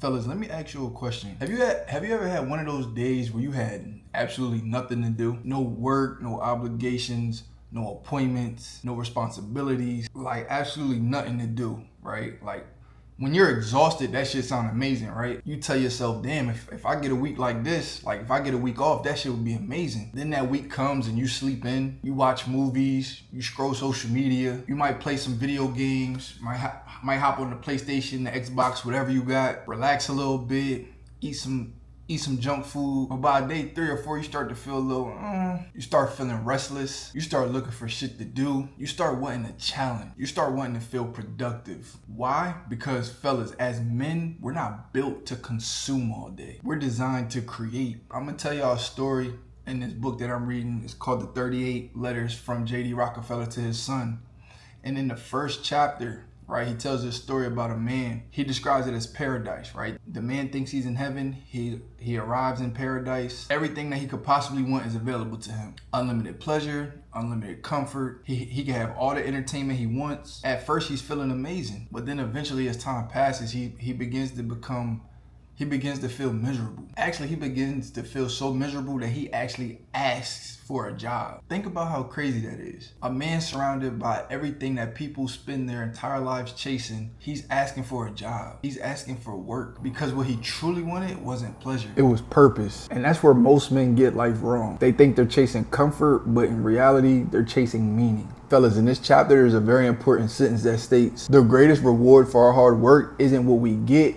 Fellas, let me ask you a question. Have you ever had one of those days where you had absolutely nothing to do? No work, no obligations, no appointments, no responsibilities, like absolutely nothing to do, right? Like when you're exhausted, that shit sound amazing, right? You tell yourself, damn, if I get a week like this, like if I get a week off, that shit would be amazing. Then that week comes and you sleep in, you watch movies, you scroll social media, you might play some video games, might hop on the PlayStation, the Xbox, whatever you got, relax a little bit, eat some junk food. But by day 3 or 4, you start to feel a little, you start feeling restless. You start looking for shit to do. You start wanting a challenge. You start wanting to feel productive. Why? Because fellas, as men, we're not built to consume all day. We're designed to create. I'm gonna tell y'all a story in this book that I'm reading. It's called The 38 Letters from J.D. Rockefeller to His Son. And in the first chapter, right, he tells this story about a man. He describes it as paradise, right? The man thinks he's in heaven. He arrives in paradise. Everything that he could possibly want is available to him. Unlimited pleasure, unlimited comfort. He can have all the entertainment he wants. At first, he's feeling amazing. But then eventually, as time passes, he begins to feel miserable. Actually, he begins to feel so miserable that he actually asks for a job. Think about how crazy that is. A man surrounded by everything that people spend their entire lives chasing, he's asking for a job. He's asking for work because what he truly wanted wasn't pleasure. It was purpose. And that's where most men get life wrong. They think they're chasing comfort, but in reality, they're chasing meaning. Fellas, in this chapter, there's a very important sentence that states, the greatest reward for our hard work isn't what we get,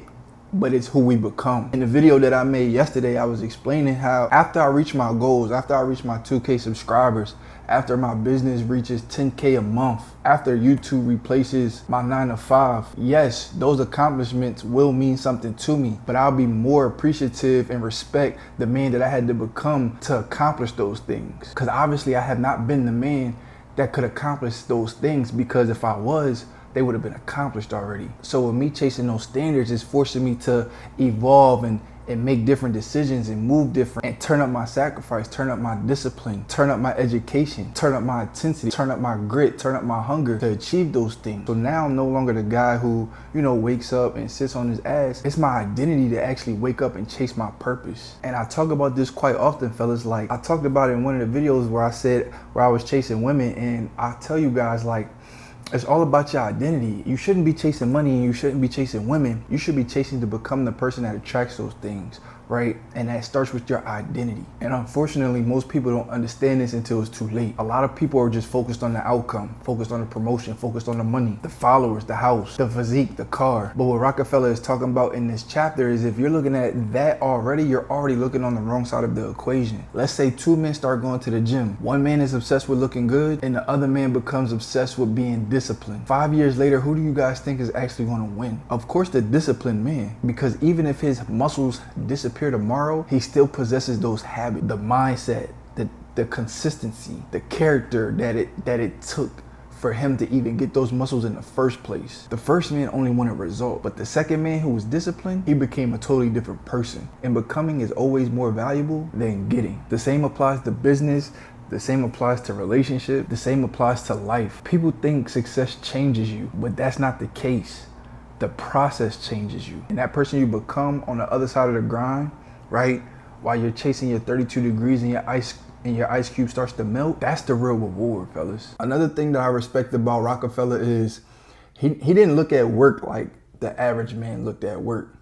but it's who we become. In the video that I made yesterday, I was explaining how after I reach my goals, after I reach my 2K subscribers, after my business reaches 10K a month, after YouTube replaces my 9 to 5, yes, those accomplishments will mean something to me, but I'll be more appreciative and respect the man that I had to become to accomplish those things. Because obviously I have not been the man that could accomplish those things, because if I was, they would have been accomplished already. So with me chasing those standards is forcing me to evolve and make different decisions and move different and turn up my sacrifice, turn up my discipline, turn up my education, turn up my intensity, turn up my grit, turn up my hunger to achieve those things. So now I'm no longer the guy who, wakes up and sits on his ass. It's my identity to actually wake up and chase my purpose. And I talk about this quite often, fellas. Like I talked about it in one of the videos where I was chasing women, and I tell you guys, like, it's all about your identity. You shouldn't be chasing money and you shouldn't be chasing women. You should be chasing to become the person that attracts those things, right? And that starts with your identity. And unfortunately, most people don't understand this until it's too late. A lot of people are just focused on the outcome, focused on the promotion, focused on the money, the followers, the house, the physique, the car. But what Rockefeller is talking about in this chapter is if you're looking at that already, you're already looking on the wrong side of the equation. Let's say 2 men start going to the gym. One man is obsessed with looking good and the other man becomes obsessed with being disciplined. 5 years later, who do you guys think is actually going to win? Of course, the disciplined man, because even if his muscles disappear tomorrow, he still possesses those habits, the mindset, the consistency, the character that it took for him to even get those muscles in the first place. The first man only wanted result, but the second man who was disciplined, he became a totally different person. And becoming is always more valuable than getting. The same applies to business. The same applies to relationship. The same applies to life. People think success changes you, but that's not the case. The process changes you. And that person you become on the other side of the grind, right? While you're chasing your 32 degrees and your ice cube starts to melt, that's the real reward, fellas. Another thing that I respect about Rockefeller is he didn't look at work like the average man looked at work.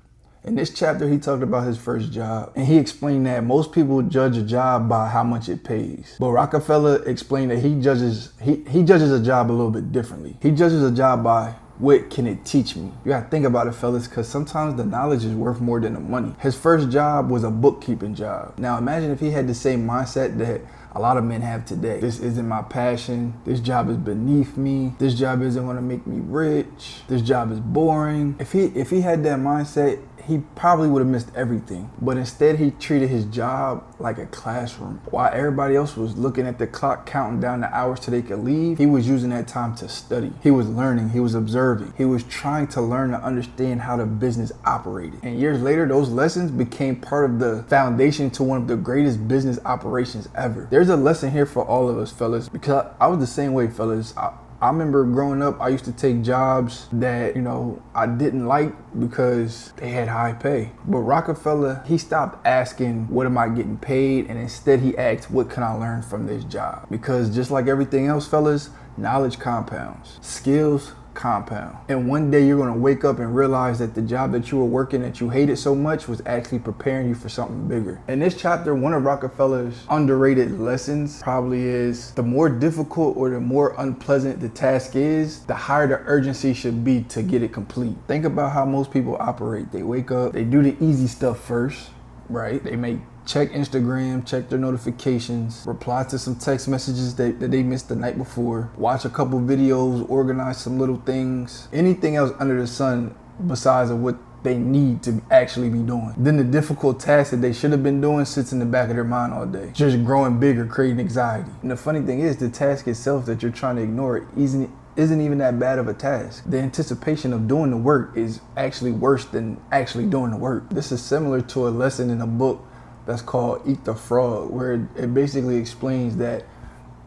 In this chapter, he talked about his first job, and he explained that most people judge a job by how much it pays. But Rockefeller explained that he judges a job a little bit differently. He judges a job by what can it teach me? You gotta think about it, fellas, because sometimes the knowledge is worth more than the money. His first job was a bookkeeping job. Now imagine if he had the same mindset that a lot of men have today. This isn't my passion. This job is beneath me. This job isn't gonna make me rich. This job is boring. If he had that mindset, he probably would have missed everything. But instead, he treated his job like a classroom. While everybody else was looking at the clock, counting down the hours till they could leave, he was using that time to study. He was learning, he was observing. He was trying to learn to understand how the business operated. And years later, those lessons became part of the foundation to one of the greatest business operations ever. There's a lesson here for all of us, fellas, because I was the same way, fellas. I remember growing up, I used to take jobs that, you know, I didn't like because they had high pay. But Rockefeller, he stopped asking, what am I getting paid? And instead he asked, what can I learn from this job? Because just like everything else, fellas, knowledge compounds, skills compound. And one day you're gonna wake up and realize that the job that you were working that you hated so much was actually preparing you for something bigger. In this chapter, one of Rockefeller's underrated lessons probably is the more difficult or the more unpleasant the task is, the higher the urgency should be to get it complete. Think about how most people operate. They wake up, they do the easy stuff first, right? They may check Instagram, check their notifications, reply to some text messages that they missed the night before, watch a couple videos, organize some little things, anything else under the sun besides of what they need to actually be doing. Then the difficult task that they should have been doing sits in the back of their mind all day, just growing bigger, creating anxiety. And the funny thing is, the task itself that you're trying to ignore isn't even that bad of a task. The anticipation of doing the work is actually worse than actually doing the work. This is similar to a lesson in a book that's called Eat the Frog, where it basically explains that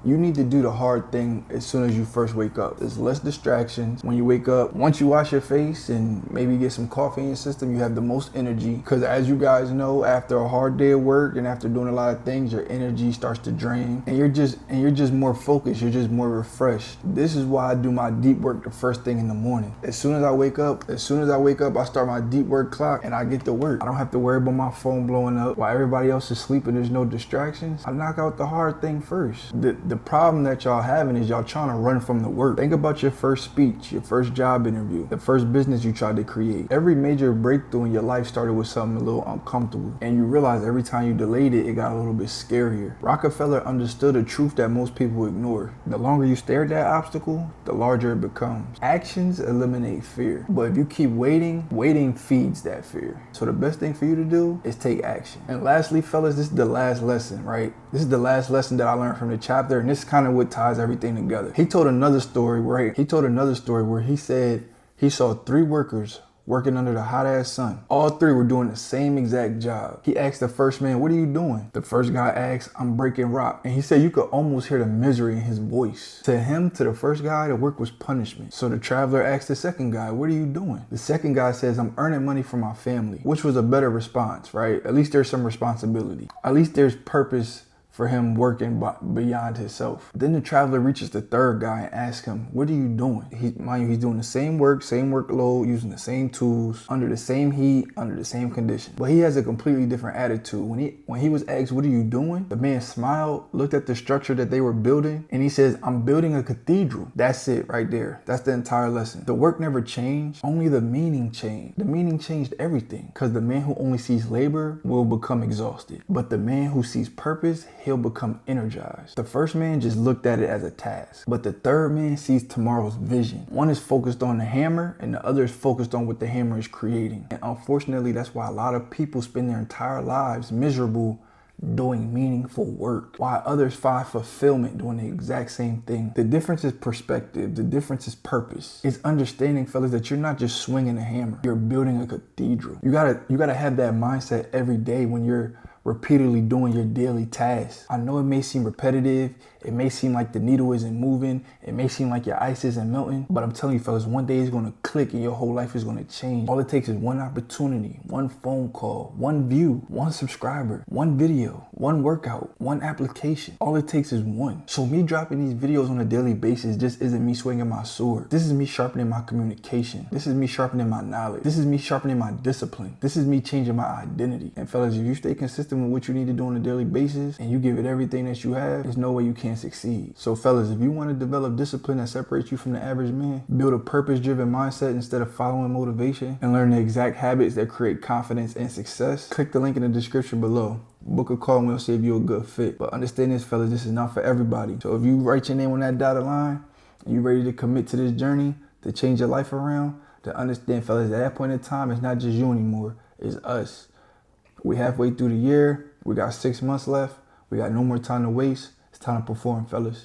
you need to do the hard thing as soon as you first wake up. There's less distractions when you wake up. Once you wash your face and maybe get some coffee in your system, you have the most energy. Because as you guys know, after a hard day of work and after doing a lot of things, your energy starts to drain, and you're just more focused. You're just more refreshed. This is why I do my deep work the first thing in the morning. As soon as I wake up, I start my deep work clock and I get to work. I don't have to worry about my phone blowing up while everybody else is sleeping. There's no distractions. I knock out the hard thing first. The problem that y'all having is y'all trying to run from the work. Think about your first speech, your first job interview, the first business you tried to create. Every major breakthrough in your life started with something a little uncomfortable, and you realize every time you delayed it, it got a little bit scarier. Rockefeller understood a truth that most people ignore. The longer you stare at that obstacle, the larger it becomes. Actions eliminate fear, but if you keep waiting feeds that fear. So the best thing for you to do is take action. And lastly, fellas, this is the last lesson, right? This is the last lesson that I learned from the chapter, and this is kind of what ties everything together. He told another story where he said he saw 3 workers working under the hot ass sun. All 3 were doing the same exact job. He asked the first man, what are you doing? The first guy asked, I'm breaking rock. And he said you could almost hear the misery in his voice. To the first guy, the work was punishment. So the traveler asked the second guy, what are you doing? The second guy says, I'm earning money for my family, which was a better response, right? At least there's some responsibility. At least there's purpose for him working beyond himself. Then the traveler reaches the third guy and asks him, what are you doing? Mind you, he's doing the same work, same workload, using the same tools, under the same heat, under the same conditions. But he has a completely different attitude. When he was asked, what are you doing? The man smiled, looked at the structure that they were building, and he says, I'm building a cathedral. That's it right there. That's the entire lesson. The work never changed, only the meaning changed. The meaning changed everything, because the man who only sees labor will become exhausted. But the man who sees purpose, he'll become energized. The first man just looked at it as a task, but the third man sees tomorrow's vision. One is focused on the hammer and the other is focused on what the hammer is creating. And unfortunately, that's why a lot of people spend their entire lives miserable doing meaningful work, while others find fulfillment doing the exact same thing. The difference is perspective. The difference is purpose. It's understanding, fellas, that you're not just swinging a hammer. You're building a cathedral. You gotta have that mindset every day when you're repeatedly doing your daily tasks. I know it may seem repetitive. It may seem like the needle isn't moving. It may seem like your ice isn't melting, but I'm telling you, fellas, one day it's gonna click and your whole life is gonna change. All it takes is one opportunity, one phone call, one view, one subscriber, one video, one workout, one application. All it takes is one. So me dropping these videos on a daily basis just isn't me swinging my sword. This is me sharpening my communication. This is me sharpening my knowledge. This is me sharpening my discipline. This is me changing my identity. And fellas, if you stay consistent with what you need to do on a daily basis and you give it everything that you have, there's no way you can't succeed. So fellas, if you want to develop discipline that separates you from the average man, build a purpose-driven mindset instead of following motivation, and learn the exact habits that create confidence and success, click the link in the description below. Book a call and we'll see if you're a good fit. But understand this, fellas, this is not for everybody. So if you write your name on that dotted line and you're ready to commit to this journey to change your life around, to understand, fellas, at that point in time, it's not just you anymore, it's us. We're halfway through the year. We got 6 months left. We got no more time to waste. It's time to perform, fellas.